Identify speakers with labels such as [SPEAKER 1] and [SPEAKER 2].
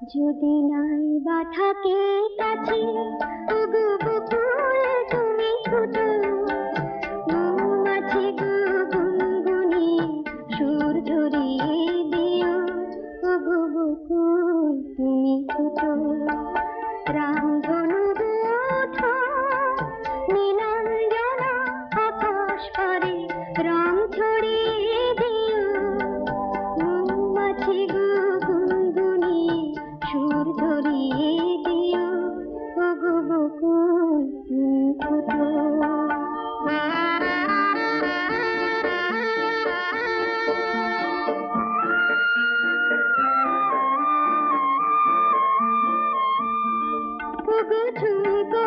[SPEAKER 1] যদি নাই বা থাকে কাছে, ওগো বকুল তুমি ফুটো, মৌমাছি গো গুনগুনি সুর ধরিয়ে দিও, ওগো বকুল তুমি ফুটো। রামধনু ওঠো নীলাঞ্জনা আকাশ পারে, রং ছড়িয়ে দিও, মৌমাছি গো গুনগুনি সুর ধরিয়ে দিও, ওগো বকুল তুমি ফুটো। ওগো ঝুমকো